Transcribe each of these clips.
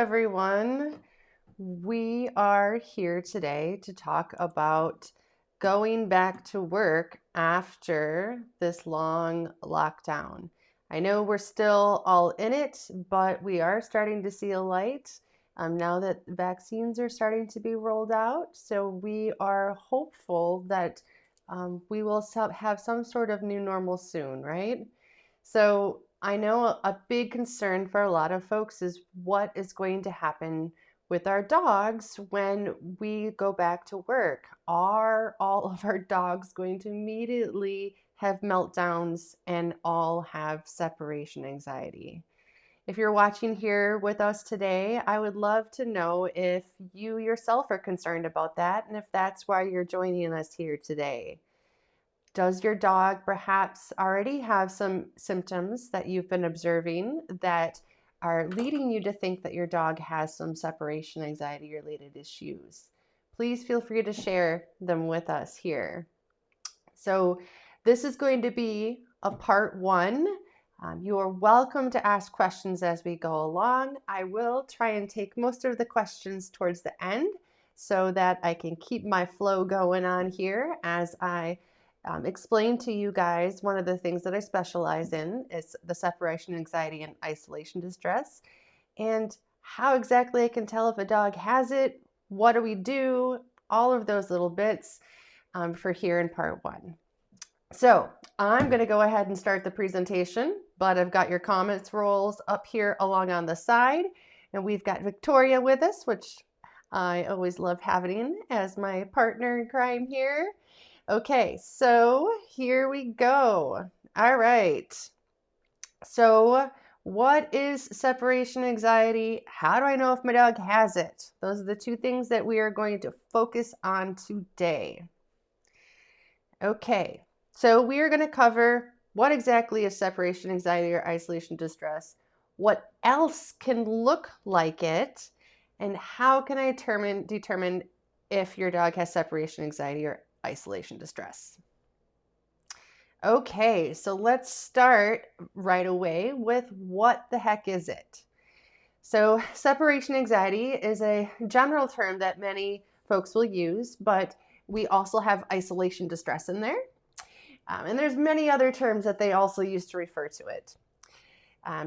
everyone. We are here today to talk about going back to work after this long lockdown. I know we're still all in it, but we are starting to see a light now that vaccines are starting to be rolled out. So we are hopeful that we will have some sort of new normal soon, right? So I know a big concern for a lot of folks is what is going to happen with our dogs when we go back to work. Are all of our dogs going to immediately have meltdowns and all have separation anxiety? If you're watching here with us today, I would love to know if you yourself are concerned about that and if that's why you're joining us here today. Does your dog perhaps already have some symptoms that you've been observing that are leading you to think that your dog has some separation anxiety related issues? Please feel free to share them with us here. So this is going to be a part one. You are welcome to ask questions as we go along. I will try and take most of the questions towards the end so that I can keep my flow going on here as I explain to you guys one of the things that I specialize in is the separation anxiety and isolation distress, and how exactly I can tell if a dog has it, what do we do, all of those little bits for here in part one. So I'm going to go ahead and start the presentation, but I've got your comments rolls up here along on the side, and we've got Victoria with us, which I always love having as my partner in crime here. Okay, so here we go. All right. So what is separation anxiety? How do I know if my dog has it? Those are the two things that we are going to focus on today. Okay, so we are going to cover what exactly is separation anxiety or isolation distress, what else can look like it, and how can I determine if your dog has separation anxiety or isolation distress. Okay, so let's start right away with what the heck is it? So separation anxiety is a general term that many folks will use, but we also have isolation distress in there. And there's many other terms that they also use to refer to it.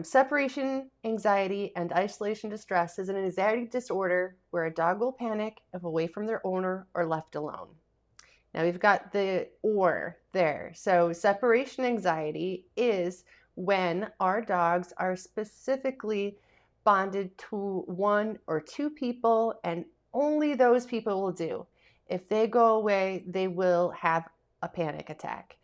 Separation anxiety and isolation distress is an anxiety disorder where a dog will panic if away from their owner or left alone. Now we've got the or there. So separation anxiety is when our dogs are specifically bonded to one or two people, and only those people will do. If they go away, they will have a panic attack.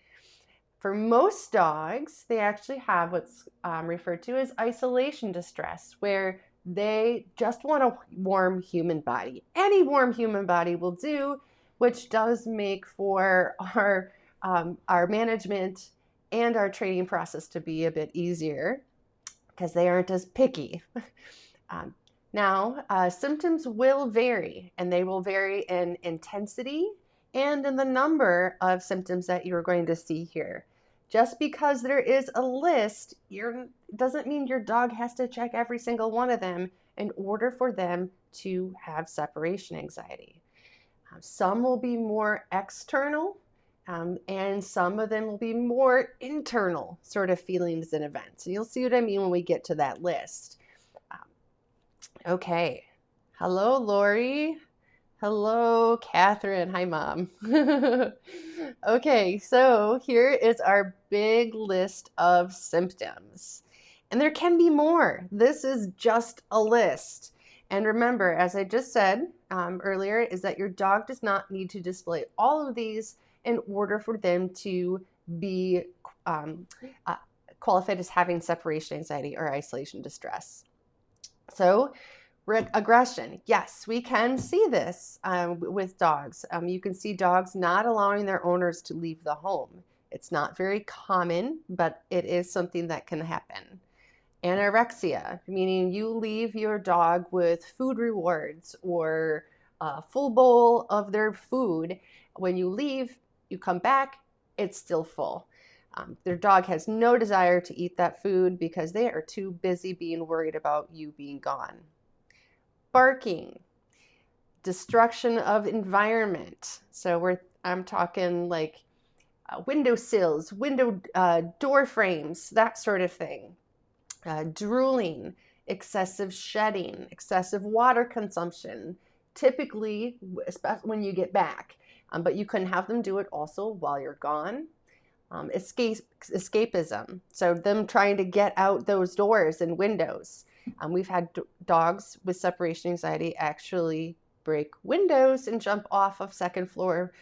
For most dogs, they actually have what's referred to as isolation distress, where they just want a warm human body. Any warm human body will do, which does make for our management and our training process to be a bit easier because they aren't as picky. Now, symptoms will vary, and they will vary in intensity and in the number of symptoms that you're going to see here. Just because there is a list doesn't mean your dog has to check every single one of them in order for them to have separation anxiety. Some will be more external, and some of them will be more internal sort of feelings and events. And you'll see what I mean when we get to that list. Okay. Hello, Lori. Hello, Catherine. Hi, Mom. Okay, so here is our big list of symptoms. And there can be more. This is just a list. And remember, as I just said earlier, is that your dog does not need to display all of these in order for them to be qualified as having separation anxiety or isolation distress. So aggression, yes, we can see this with dogs. You can see dogs not allowing their owners to leave the home. It's not very common, but it is something that can happen. Anorexia, meaning you leave your dog with food rewards or a full bowl of their food. When you leave, you come back, it's still full. Their dog has no desire to eat that food because they are too busy being worried about you being gone. barking, destruction of environment. So I'm talking like windowsills, door frames, that sort of thing. Drooling, excessive shedding, excessive water consumption, typically, especially when you get back. But you can have them do it also while you're gone. Escapism, so them trying to get out those doors and windows. We've had dogs with separation anxiety actually break windows and jump off of second floor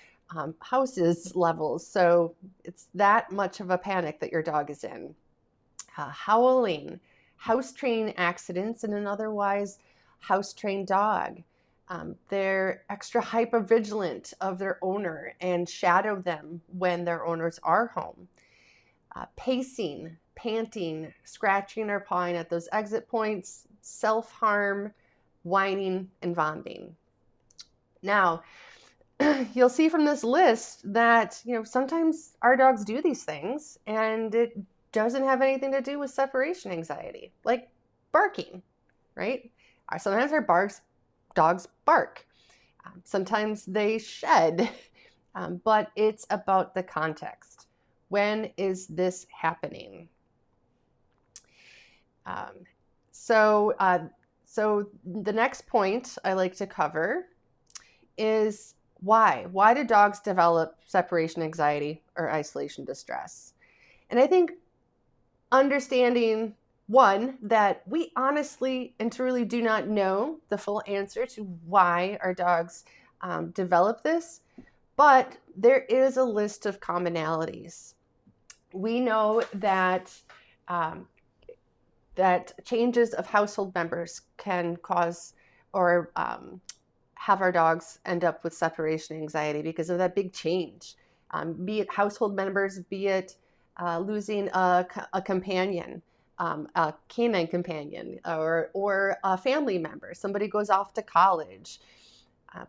houses levels. So it's that much of a panic that your dog is in. Howling, house trained accidents in an otherwise house trained dog. They're extra hypervigilant of their owner and shadow them when their owners are home. Pacing, panting, scratching or pawing at those exit points, self-harm, whining, and vomiting. Now, you'll see from this list that, sometimes our dogs do these things and it doesn't have anything to do with separation anxiety, like barking, right? Sometimes our dogs bark. Sometimes they shed, but it's about the context. When is this happening? So the next point I like to cover is why. Why do dogs develop separation anxiety or isolation distress? And I think understanding, one, that we honestly and truly do not know the full answer to why our dogs develop this, but there is a list of commonalities. We know that that changes of household members can cause or have our dogs end up with separation anxiety because of that big change, be it household members, be it losing a companion, a canine companion, or a family member. Somebody goes off to college.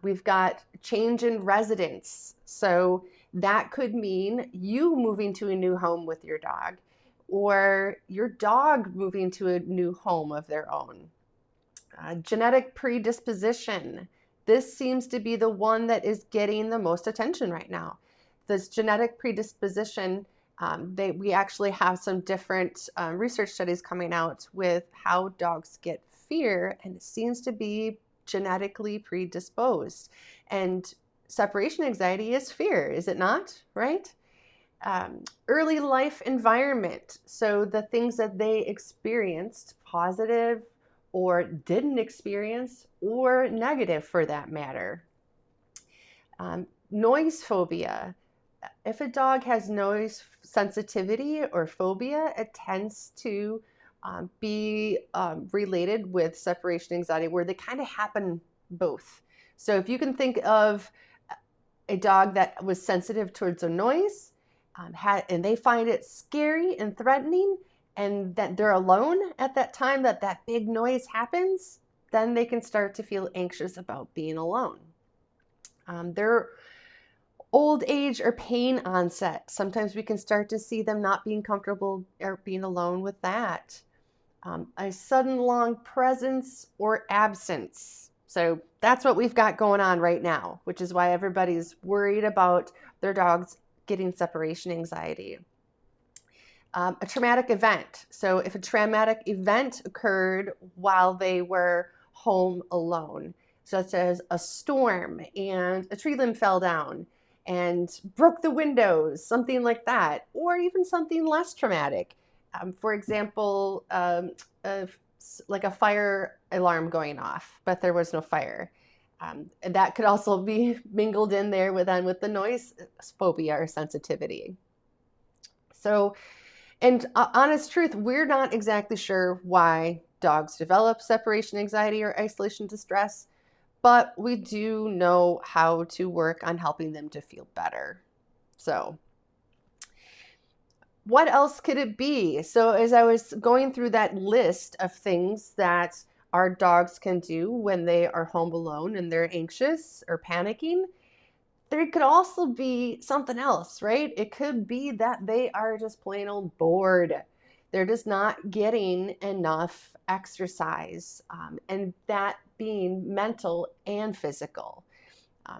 We've got change in residence. So that could mean you moving to a new home with your dog, or your dog moving to a new home of their own. Genetic predisposition. This seems to be the one that is getting the most attention right now. This genetic predisposition, we actually have some different research studies coming out with how dogs get fear, and it seems to be genetically predisposed. And separation anxiety is fear, is it not? Right? Early life environment. So the things that they experienced, positive or didn't experience, or negative for that matter. Noise phobia. If a dog has noise sensitivity or phobia, it tends to be related with separation anxiety, where they kind of happen both. So if you can think of a dog that was sensitive towards a noise, and they find it scary and threatening, and that they're alone at that time that big noise happens, then they can start to feel anxious about being alone. Their old age or pain onset. Sometimes we can start to see them not being comfortable or being alone with that. A sudden long presence or absence. So that's what we've got going on right now, which is why everybody's worried about their dogs getting separation anxiety. A traumatic event. So if a traumatic event occurred while they were home alone, such as a storm and a tree limb fell down and broke the windows, something like that, or even something less traumatic. For example, like a fire alarm going off, but there was no fire. And that could also be mingled in there with the noise phobia or sensitivity. So, and honest truth, we're not exactly sure why dogs develop separation anxiety or isolation distress, but we do know how to work on helping them to feel better. So what else could it be? So as I was going through that list of things that our dogs can do when they are home alone and they're anxious or panicking, there could also be something else, right? It could be that they are just plain old bored. They're just not getting enough exercise, and that being mental and physical.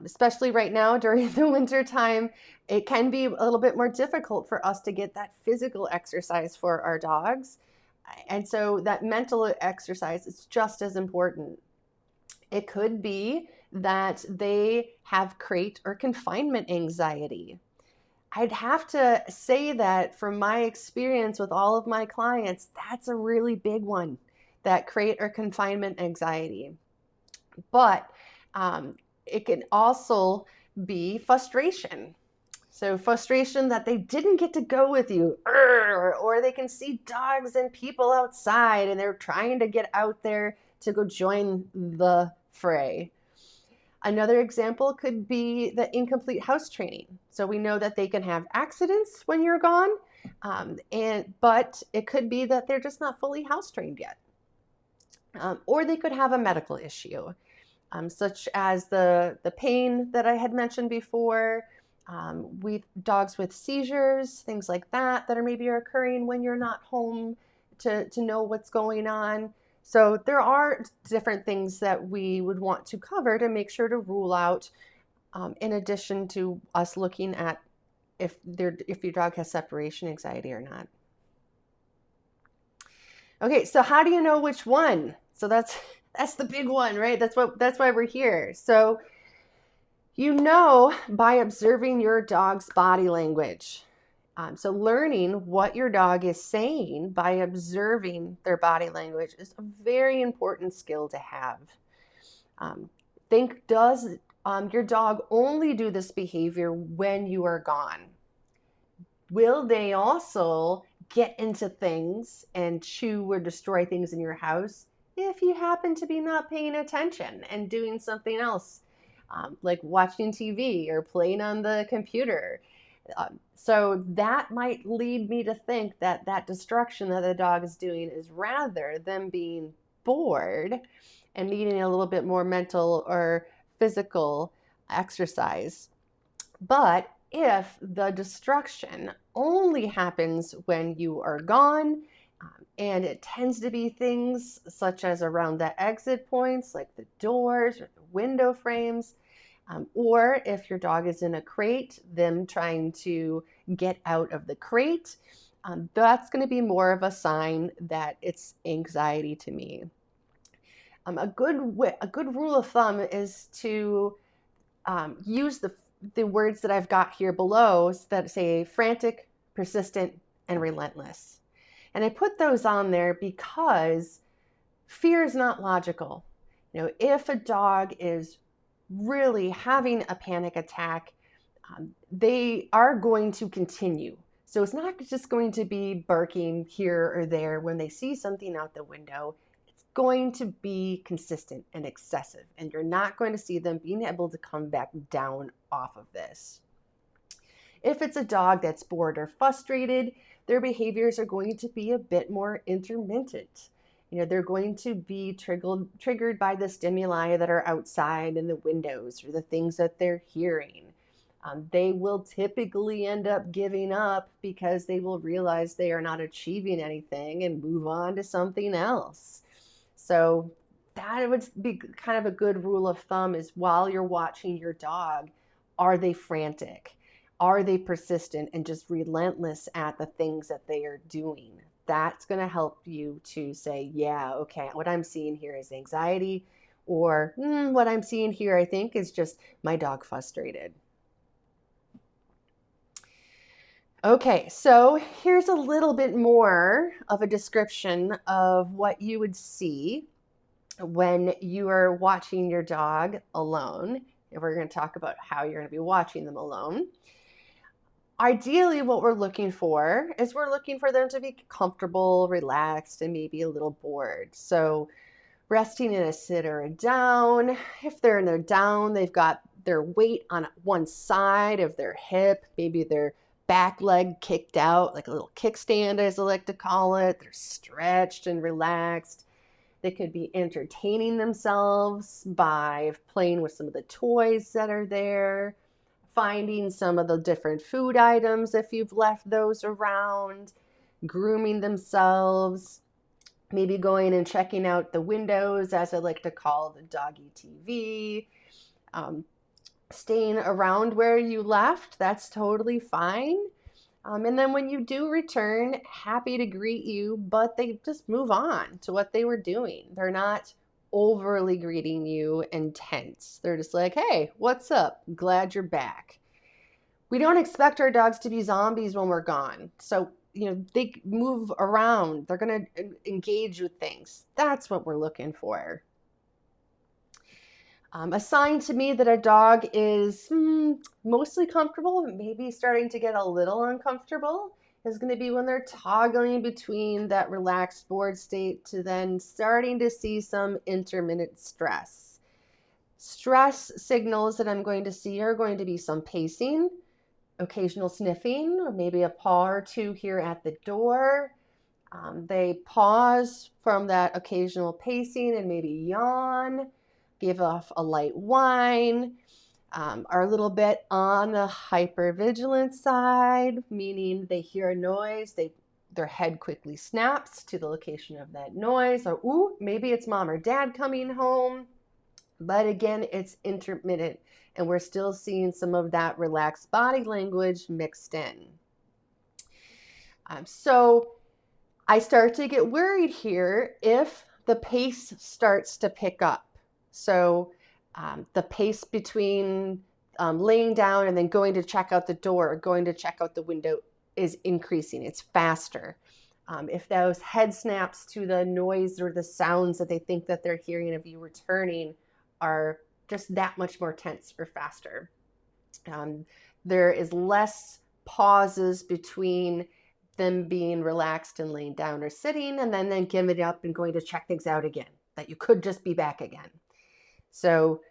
Especially right now during the winter time, it can be a little bit more difficult for us to get that physical exercise for our dogs. And so that mental exercise is just as important. It could be that they have crate or confinement anxiety. I'd have to say that from my experience with all of my clients, that's a really big one, that crate or confinement anxiety. But it can also be frustration. So frustration that they didn't get to go with you, or they can see dogs and people outside and they're trying to get out there to go join the fray. Another example could be the incomplete house training. So we know that they can have accidents when you're gone, but it could be that they're just not fully house trained yet. Or they could have a medical issue, such as the pain that I had mentioned before, dogs with seizures, things like that are maybe occurring when you're not home to know what's going on. So there are different things that we would want to cover to make sure to rule out, in addition to us looking at if your dog has separation anxiety or not. Okay, so how do you know which one? So that's the big one, right? That's why we're here. So you know by observing your dog's body language. So learning what your dog is saying by observing their body language is a very important skill to have. Does your dog only do this behavior when you are gone? Will they also get into things and chew or destroy things in your house if you happen to be not paying attention and doing something else, like watching TV or playing on the computer? So that might lead me to think that destruction that the dog is doing is rather them being bored and needing a little bit more mental or physical exercise. But if the destruction only happens when you are gone, and it tends to be things such as around the exit points, like the doors or the window frames, or if your dog is in a crate, them trying to get out of the crate, that's going to be more of a sign that it's anxiety to me. A good rule of thumb is to use the words that I've got here below that say frantic, persistent, and relentless. And I put those on there because fear is not logical. If a dog is really having a panic attack, they are going to continue. So it's not just going to be barking here or there when they see something out the window. It's going to be consistent and excessive, and you're not going to see them being able to come back down off of this. If it's a dog that's bored or frustrated, their behaviors are going to be a bit more intermittent. They're going to be triggered by the stimuli that are outside in the windows or the things that they're hearing. They will typically end up giving up because they will realize they are not achieving anything and move on to something else. So that would be kind of a good rule of thumb, is while you're watching your dog, are they frantic? Are they persistent and just relentless at the things that they are doing? That's going to help you to say, yeah, okay, what I'm seeing here is anxiety, or what I'm seeing here, I think, is just my dog frustrated. Okay, so here's a little bit more of a description of what you would see when you are watching your dog alone. And we're going to talk about how you're going to be watching them alone. Ideally, what we're looking for is we're looking for them to be comfortable, relaxed, and maybe a little bored. So resting in a sit or a down. If they're in their down, they've got their weight on one side of their hip, maybe their back leg kicked out, like a little kickstand, as I like to call it. They're stretched and relaxed. They could be entertaining themselves by playing with some of the toys that are there, finding some of the different food items if you've left those around, grooming themselves, maybe going and checking out the windows, as I like to call the doggy TV, um, staying around where you left, that's totally fine. And then when you do return, happy to greet you, but they just move on to what they were doing. They're not overly greeting you intense. They're just like, hey, what's up? Glad you're back. We don't expect our dogs to be zombies when we're gone. So, they move around. They're going to engage with things. That's what we're looking for. A sign to me that a dog is mostly comfortable, maybe starting to get a little uncomfortable, is going to be when they're toggling between that relaxed bored state to then starting to see some intermittent stress. Stress signals that I'm going to see are going to be some pacing, occasional sniffing, or maybe a paw or two here at the door. They pause from that occasional pacing and maybe yawn, give off a light whine, are a little bit on the hypervigilant side, meaning they hear a noise, their head quickly snaps to the location of that noise, or ooh, maybe it's mom or dad coming home. But again, it's intermittent, and we're still seeing some of that relaxed body language mixed in. So I start to get worried here if the pace starts to pick up. So the pace between laying down and then going to check out the door or going to check out the window is increasing. It's faster. If those head snaps to the noise or the sounds that they think that they're hearing of you returning are just that much more tense or faster. There is less pauses between them being relaxed and laying down or sitting, and then giving it up and going to check things out again, that you could just be back again. So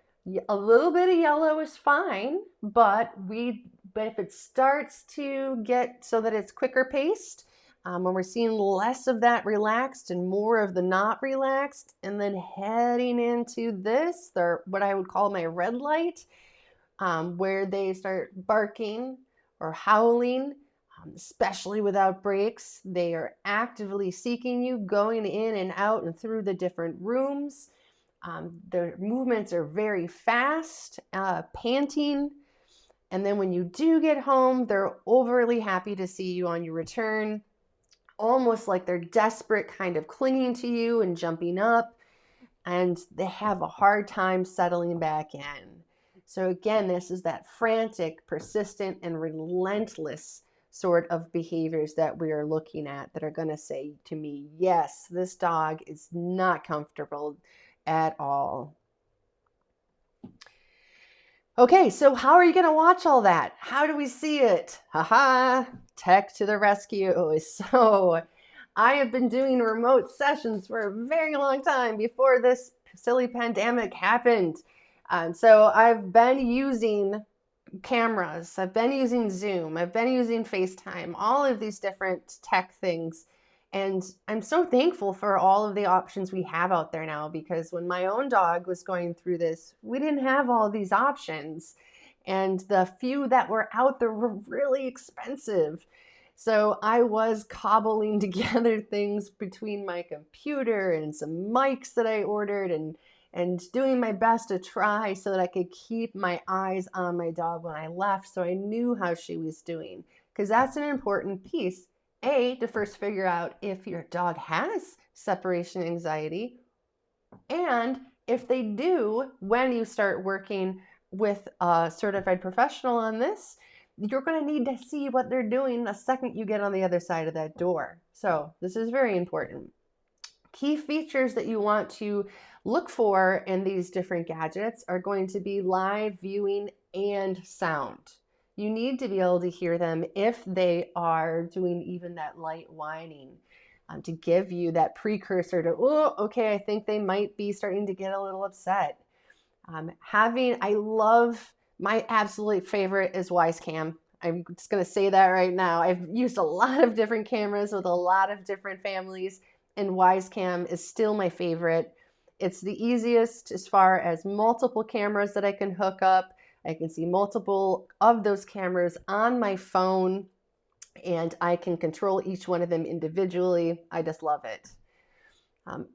a little bit of yellow is fine, but if it starts to get so that it's quicker paced, when we're seeing less of that relaxed and more of the not relaxed, and then heading into this, what I would call my red light, where they start barking or howling, especially without breaks. They are actively seeking you, going in and out and through the different rooms. Their movements are very fast, panting. And then when you do get home, they're overly happy to see you on your return, almost like they're desperate, kind of clinging to you and jumping up, and they have a hard time settling back in. So again, this is that frantic, persistent, and relentless sort of behaviors that we are looking at that are going to say to me, yes, this dog is not comfortable at all. Okay, so how are you going to watch all that? How do we see it? Haha, tech to the rescue. So I have been doing remote sessions for a very long time before this silly pandemic happened. So I've been using cameras, I've been using Zoom, I've been using FaceTime, all of these different tech things. And I'm so thankful for all of the options we have out there now, because when my own dog was going through this, we didn't have all these options. And the few that were out there were really expensive. So I was cobbling together things between my computer and some mics that I ordered and doing my best to try so that I could keep my eyes on my dog when I left, so I knew how she was doing. Because that's an important piece. To first figure out if your dog has separation anxiety, and if they do, when you start working with a certified professional on this, you're going to need to see what they're doing the second you get on the other side of that door. So this is very important. Key features that you want to look for in these different gadgets are going to be live viewing and sound. You need to be able to hear them if they are doing even that light whining, to give you that precursor to, oh, okay, I think they might be starting to get a little upset. I love, my absolute favorite is WiseCam. I'm just going to say that right now. I've used a lot of different cameras with a lot of different families, and WiseCam is still my favorite. It's the easiest as far as multiple cameras that I can hook up. I can see multiple of those cameras on my phone, and I can control each one of them individually. I just love it.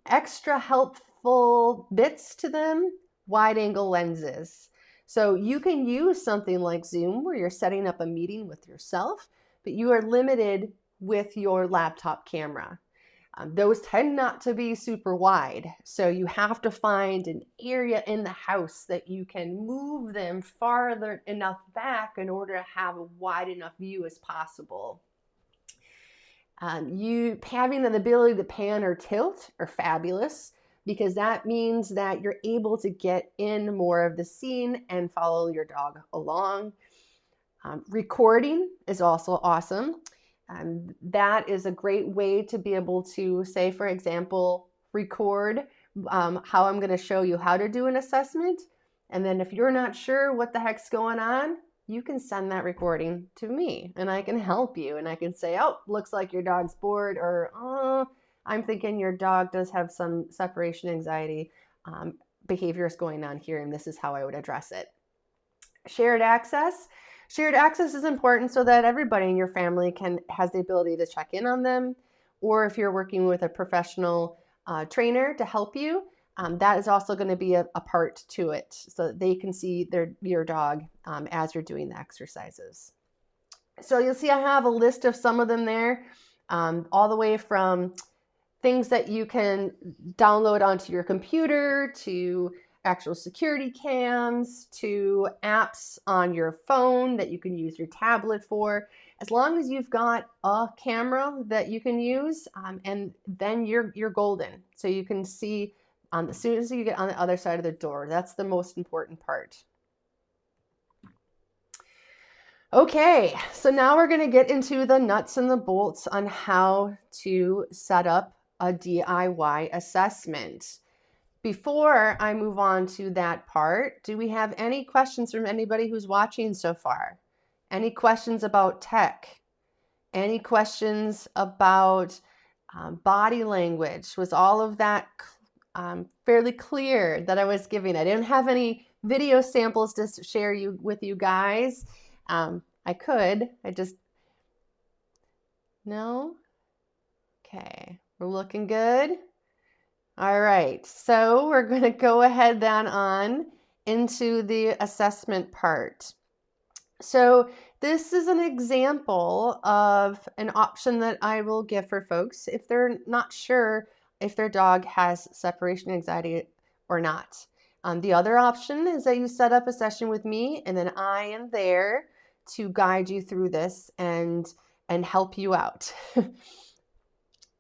Extra helpful bits to them, wide angle lenses. So you can use something like Zoom where you're setting up a meeting with yourself, but you are limited with your laptop camera. Those tend not to be super wide, so you have to find an area in the house that you can move them farther enough back in order to have a wide enough view as possible. You having the ability to pan or tilt are fabulous because that means that you're able to get in more of the scene and follow your dog along. Recording is also awesome. That is a great way to be able to say, for example, record how I'm going to show you how to do an assessment. And then if you're not sure what the heck's going on, you can send that recording to me and I can help you. And I can say, oh, looks like your dog's bored, or oh, I'm thinking your dog does have some separation anxiety behaviors going on here, and this is how I would address it. Shared access. Shared access is important so that everybody in your family has the ability to check in on them, or if you're working with a professional trainer to help you, that is also going to be a part to it so that they can see your dog as you're doing the exercises. So you'll see I have a list of some of them there, all the way from things that you can download onto your computer to actual security cams to apps on your phone that you can use your tablet for. As long as you've got a camera that you can use, and then you're golden. So you can see as soon as you get on the other side of the door. That's the most important part. Okay, so now we're going to get into the nuts and the bolts on how to set up a DIY assessment. Before I move on to that part, do we have any questions from anybody who's watching so far? Any questions about tech? Any questions about body language? Was all of that fairly clear that I was giving? I didn't have any video samples to share with you guys. I could, no? Okay, we're looking good. All right, so we're going to go ahead then on into the assessment part. So this is an example of an option that I will give for folks if they're not sure if their dog has separation anxiety or not. The other option is that you set up a session with me and then I am there to guide you through this and help you out.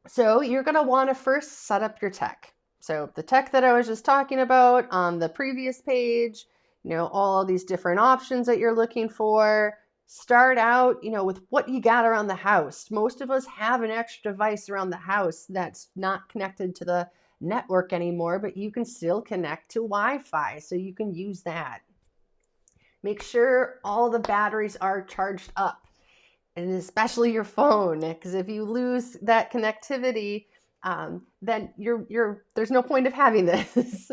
So you're going to want to first set up your tech. So the tech that I was just talking about on the previous page, all of these different options that you're looking for. Start out, with what you got around the house. Most of us have an extra device around the house that's not connected to the network anymore, but you can still connect to Wi-Fi, so you can use that. Make sure all the batteries are charged up, and especially your phone, because if you lose that connectivity, then there's no point of having this.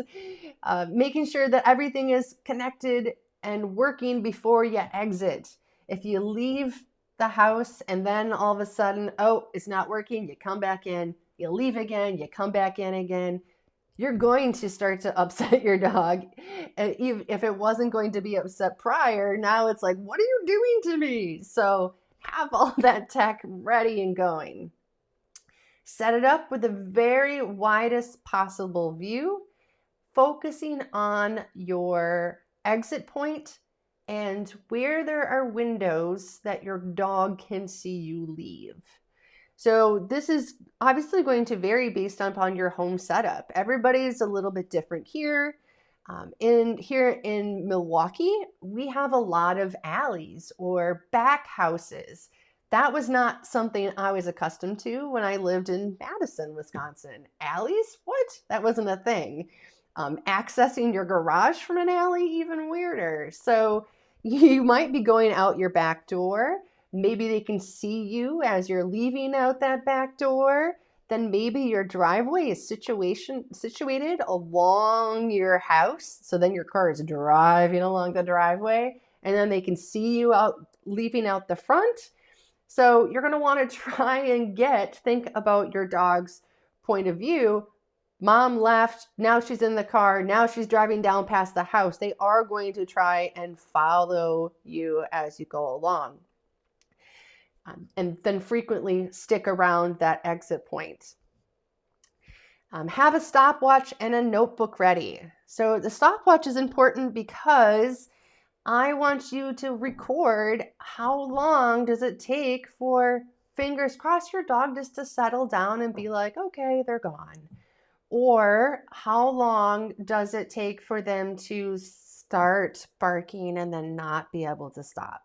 Making sure that everything is connected and working before you exit. If you leave the house and then all of a sudden, oh, it's not working, you come back in, you leave again, you come back in again, you're going to start to upset your dog. And if it wasn't going to be upset prior, now it's like, what are you doing to me? So have all that tech ready and going. Set it up with the very widest possible view, focusing on your exit point and where there are windows that your dog can see you leave. So this is obviously going to vary based upon your home setup. Everybody's a little bit different here. Here in Milwaukee, we have a lot of alleys or back houses. That was not something I was accustomed to when I lived in Madison, Wisconsin. Alleys? What? That wasn't a thing. Accessing your garage from an alley, even weirder. So you might be going out your back door. Maybe they can see you as you're leaving out that back door. Then maybe your driveway is situated along your house. So then your car is driving along the driveway, and then they can see you out leaving out the front. So you're going to want to try and think about your dog's point of view Mom left, now she's in the car, now she's driving down past the house. They are going to try and follow you as you go along. And then frequently stick around that exit point. Have a stopwatch and a notebook ready. So the stopwatch is important because I want you to record how long does it take for, fingers crossed, your dog just to settle down and be like, okay, they're gone. Or how long does it take for them to start barking and then not be able to stop?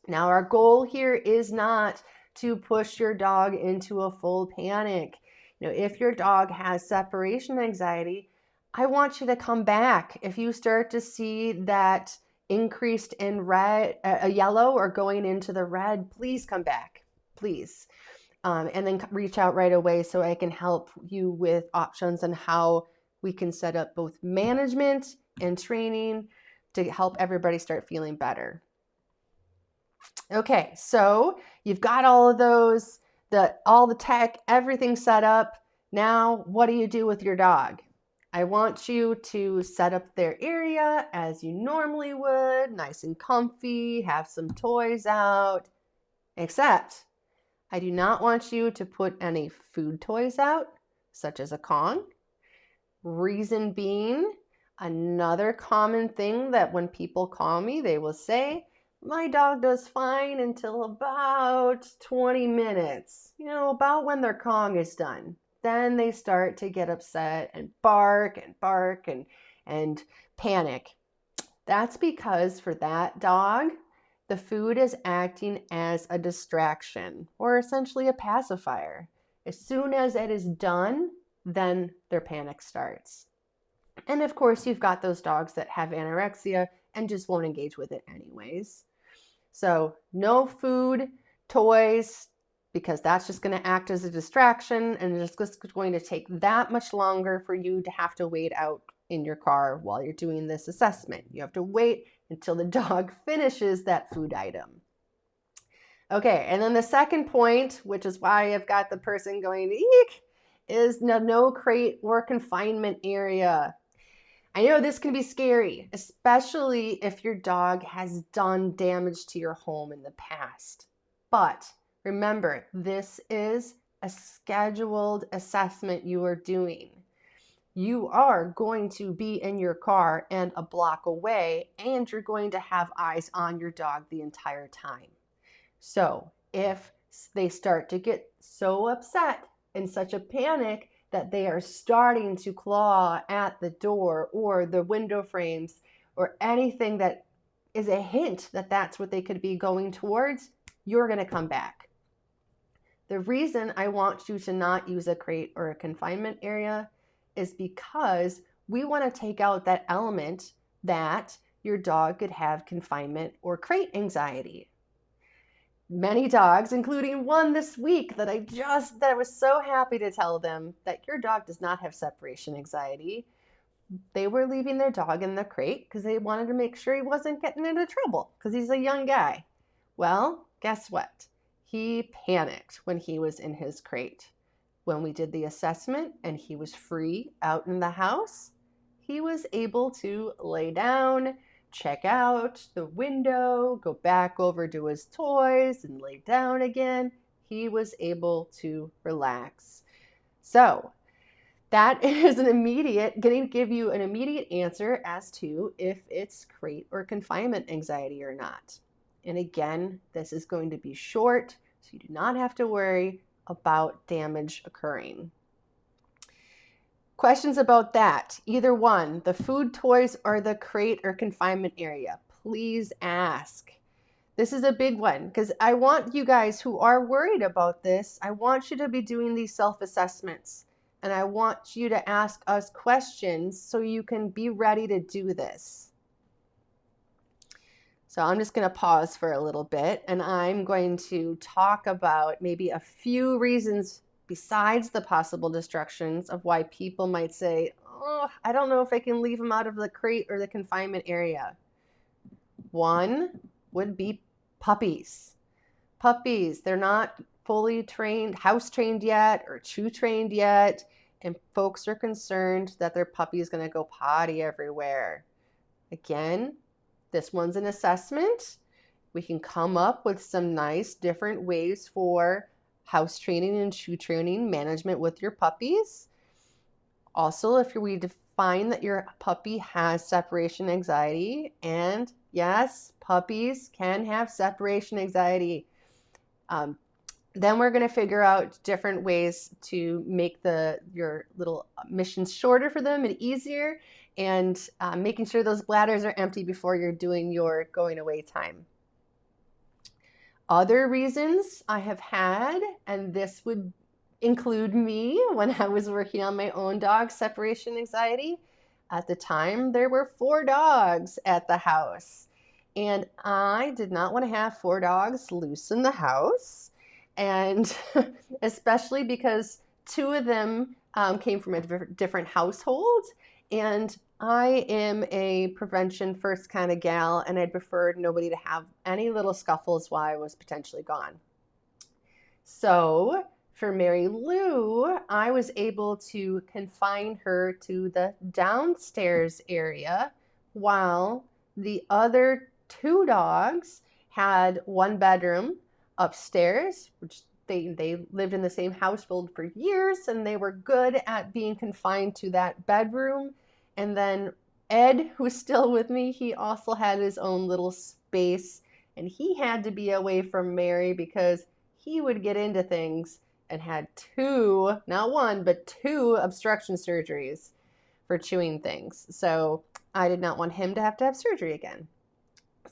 Now, our goal here is not to push your dog into a full panic. If your dog has separation anxiety, I want you to come back. If you start to see that increased in red, yellow, or going into the red, please come back, please. And then reach out right away so I can help you with options on how we can set up both management and training to help everybody start feeling better. Okay, so you've got all of those, all the tech, everything set up. Now, what do you do with your dog? I want you to set up their area as you normally would, nice and comfy, have some toys out, except I do not want you to put any food toys out, such as a Kong. Reason being, another common thing that when people call me, they will say, my dog does fine until about 20 minutes, about when their Kong is done. Then they start to get upset and bark and panic. That's because for that dog, the food is acting as a distraction or essentially a pacifier. As soon as it is done, then their panic starts. And of course, you've got those dogs that have anorexia and just won't engage with it anyways. So no food, toys, because that's just going to act as a distraction and it's just going to take that much longer for you to have to wait out in your car while you're doing this assessment. You have to wait until the dog finishes that food item. Okay, and then the second point, which is why I've got the person going, eek, is no crate or confinement area. I know this can be scary, especially if your dog has done damage to your home in the past. But remember, this is a scheduled assessment you are doing. You are going to be in your car and a block away, and you're going to have eyes on your dog the entire time. So if they start to get so upset in such a panic that they are starting to claw at the door or the window frames or anything that is a hint that that's what they could be going towards, you're going to come back. The reason I want you to not use a crate or a confinement area is because we want to take out that element that your dog could have confinement or crate anxiety. Many dogs, including one this week that I was so happy to tell them that your dog does not have separation anxiety. They were leaving their dog in the crate because they wanted to make sure he wasn't getting into trouble because he's a young guy. Well, guess what? He panicked when he was in his crate. When we did the assessment and he was free out in the house, he was able to lay down, check out the window, go back over to his toys and lay down again. He was able to relax. So that is going to give you an immediate answer as to if it's crate or confinement anxiety or not. And again, this is going to be short, so you do not have to worry about damage occurring. Questions about that, either one, the food, toys, or the crate or confinement area, please ask. This is a big one because I want you guys who are worried about this, I want you to be doing these self-assessments and I want you to ask us questions so you can be ready to do this. So I'm just going to pause for a little bit and I'm going to talk about maybe a few reasons besides the possible distractions of why people might say, oh, I don't know if I can leave them out of the crate or the confinement area. One would be puppies. Puppies, they're not fully trained, house trained yet or chew trained yet. and folks are concerned that their puppy is going to go potty everywhere. Again, this one's an assessment. We can come up with some nice different ways for house training and shoe training management with your puppies. Also, if we define that your puppy has separation anxiety, and yes, puppies can have separation anxiety, then we're going to figure out different ways to make your little missions shorter for them and easier, and making sure those bladders are empty before you're doing your going away time. Other reasons I have had, and this would include me when I was working on my own dog separation anxiety. At the time, there were 4 dogs at the house, and I did not want to have 4 dogs loose in the house. And especially because 2 of them came from a different household, and I am a prevention first kind of gal, and I'd preferred nobody to have any little scuffles while I was potentially gone. So for Mary Lou, I was able to confine her to the downstairs area, while the other 2 dogs had 1 bedroom upstairs, which they lived in the same household for years, and they were good at being confined to that bedroom. And then Ed, who's still with me, he also had his own little space, and he had to be away from Mary because he would get into things and had 2, not 1, but 2 obstruction surgeries for chewing things. So I did not want him to have surgery again.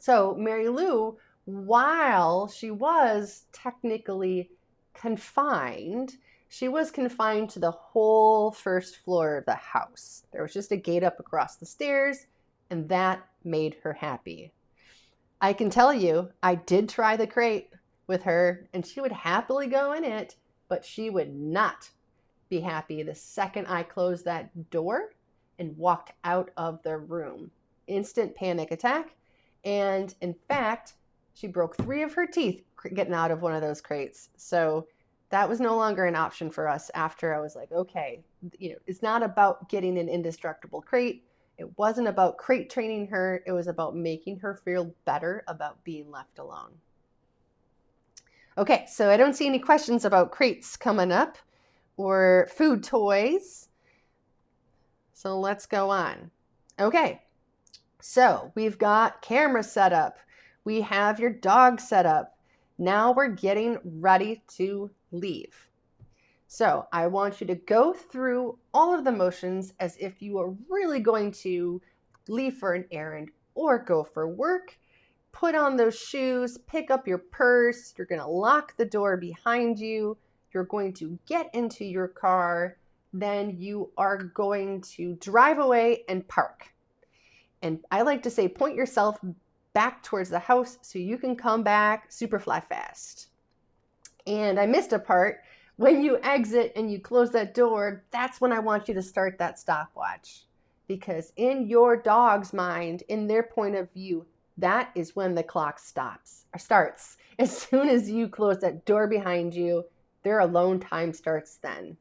So Mary Lou, while she was technically confined, she was confined to the whole first floor of the house. There was just a gate up across the stairs, and that made her happy. I can tell you, I did try the crate with her, and she would happily go in it, but she would not be happy the second I closed that door and walked out of the room. Instant panic attack. And in fact, she broke 3 of her teeth getting out of one of those crates. So that was no longer an option for us after I was like, okay, it's not about getting an indestructible crate. It wasn't about crate training her. It was about making her feel better about being left alone. Okay, so I don't see any questions about crates coming up or food toys. So let's go on. Okay, so we've got camera set up. We have your dog set up. Now we're getting ready to leave. So I want you to go through all of the motions as if you are really going to leave for an errand or go for work. Put on those shoes, pick up your purse. You're going to lock the door behind you. You're going to get into your car. Then you are going to drive away and park. And I like to say, point yourself back towards the house so you can come back super fly fast. And I missed a part. When you exit and you close that door, that's when I want you to start that stopwatch. Because in your dog's mind, in their point of view, that is when the clock starts. As soon as you close that door behind you, their alone time starts then.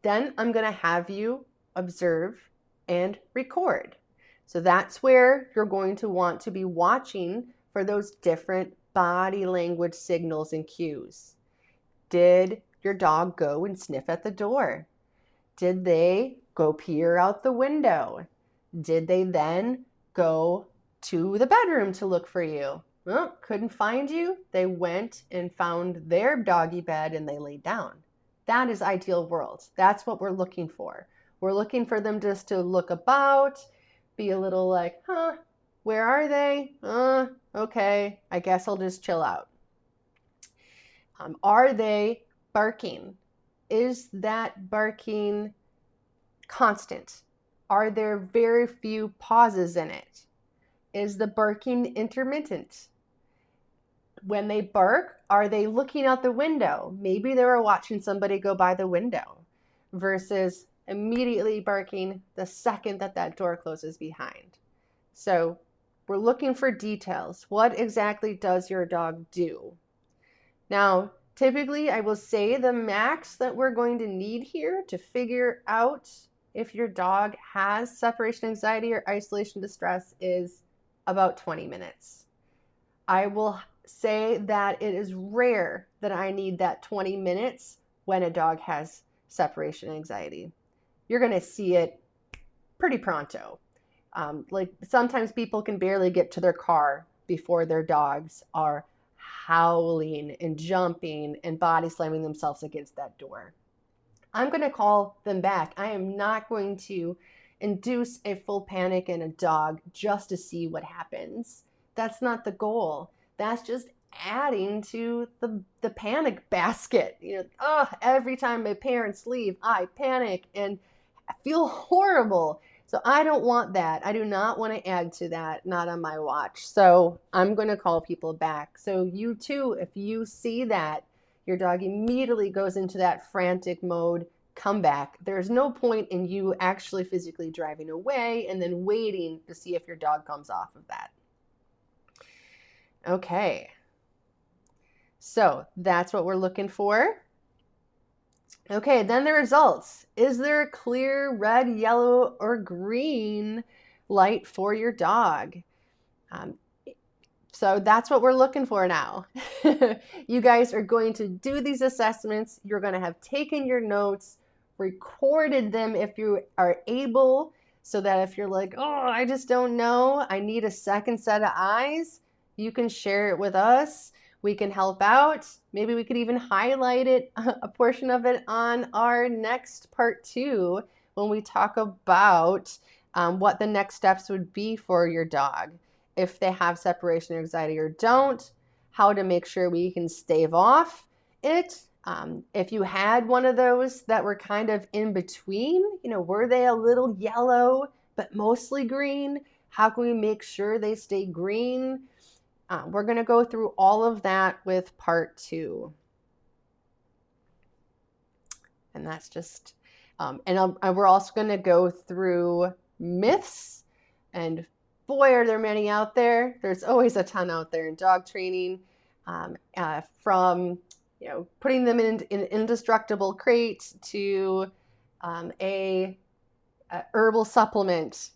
Then I'm going to have you observe and record. So that's where you're going to want to be watching for those different body language signals and cues. Did your dog go and sniff at the door? Did they go peer out the window? Did they then go to the bedroom to look for you? Well, couldn't find you. They went and found their doggy bed and they laid down. That is ideal world. That's what we're looking for. We're looking for them just to look about, be a little like, where are they? Okay, I guess I'll just chill out. Are they barking? Is that barking constant? Are there very few pauses in it? Is the barking intermittent? When they bark, are they looking out the window? Maybe they were watching somebody go by the window versus immediately barking the second that door closes behind. So we're looking for details. What exactly does your dog do? Now, Typically, I will say the max that we're going to need here to figure out if your dog has separation anxiety or isolation distress is about 20 minutes. I will say that it is rare that I need that 20 minutes when a dog has separation anxiety. You're going to see it pretty pronto. Like sometimes people can barely get to their car before their dogs are howling and jumping and body slamming themselves against that door. I'm going to call them back. I am not going to induce a full panic in a dog just to see what happens. That's not the goal. That's just adding to the panic basket. Every time my parents leave, I panic and I feel horrible. So I don't want that. I do not want to add to that, not on my watch. So I'm going to call people back. So you too, if you see that your dog immediately goes into that frantic mode, come back. There's no point in you actually physically driving away and then waiting to see if your dog comes off of that. Okay. So that's what we're looking for. Okay, then the results. Is there a clear red, yellow, or green light for your dog? So that's what we're looking for now. You guys are going to do these assessments. You're going to have taken your notes, recorded them if you are able, so that if you're like, oh, I just don't know, I need a second set of eyes, you can share it with us. We can help out. Maybe we could even highlight it, a portion of it on our next part 2 when we talk about what the next steps would be for your dog if they have separation anxiety or don't, how to make sure we can stave off it. If you had one of those that were kind of in between, were they a little yellow but mostly green? How can we make sure they stay green? We're going to go through all of that with part 2. And that's just, and we're also going to go through myths, and boy, are there many out there. There's always a ton out there in dog training, from putting them in an indestructible crate to a herbal supplement.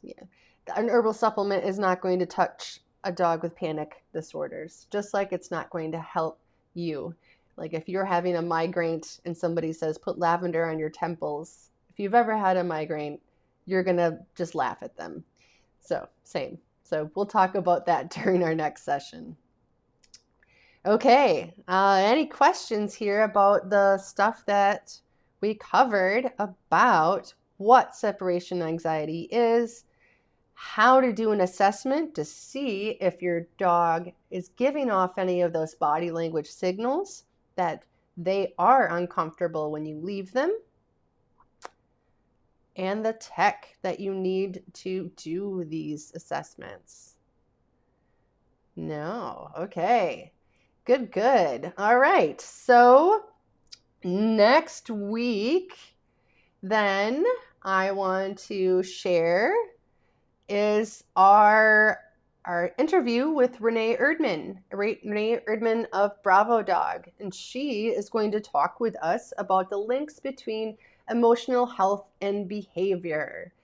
An herbal supplement is not going to touch a dog with panic disorders, just like it's not going to help you. Like if you're having a migraine and somebody says, put lavender on your temples, if you've ever had a migraine, you're going to just laugh at them. So same. So we'll talk about that during our next session. Okay. Any questions here about the stuff that we covered about what separation anxiety is, how to do an assessment to see if your dog is giving off any of those body language signals that they are uncomfortable when you leave them, and the tech that you need to do these assessments. No. Okay. Good. All right. So next week, then I want to share is our interview with Renee Erdman of Bravo Dog. And she is going to talk with us about the links between emotional health and behavior.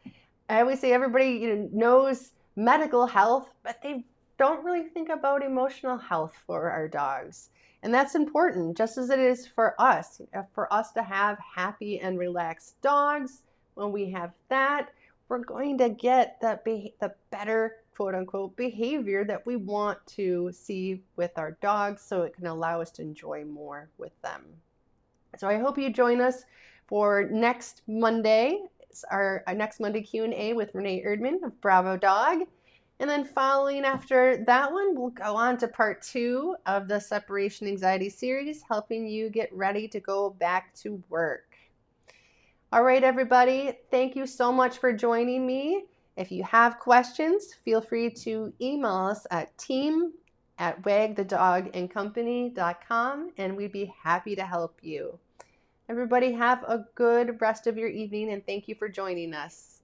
I always say everybody knows medical health, but they don't really think about emotional health for our dogs. And that's important, just as it is for us to have happy and relaxed dogs. When we have that, we're going to get the better, quote unquote, behavior that we want to see with our dogs, so it can allow us to enjoy more with them. So I hope you join us for next Monday. It's our next Monday Q&A with Renee Erdman of Bravo Dog. And then following after that one, we'll go on to part 2 of the separation anxiety series, helping you get ready to go back to work. All right, everybody, thank you so much for joining me. If you have questions, feel free to email us at team@wagthedogandcompany.com, and we'd be happy to help you. Everybody have a good rest of your evening, and thank you for joining us.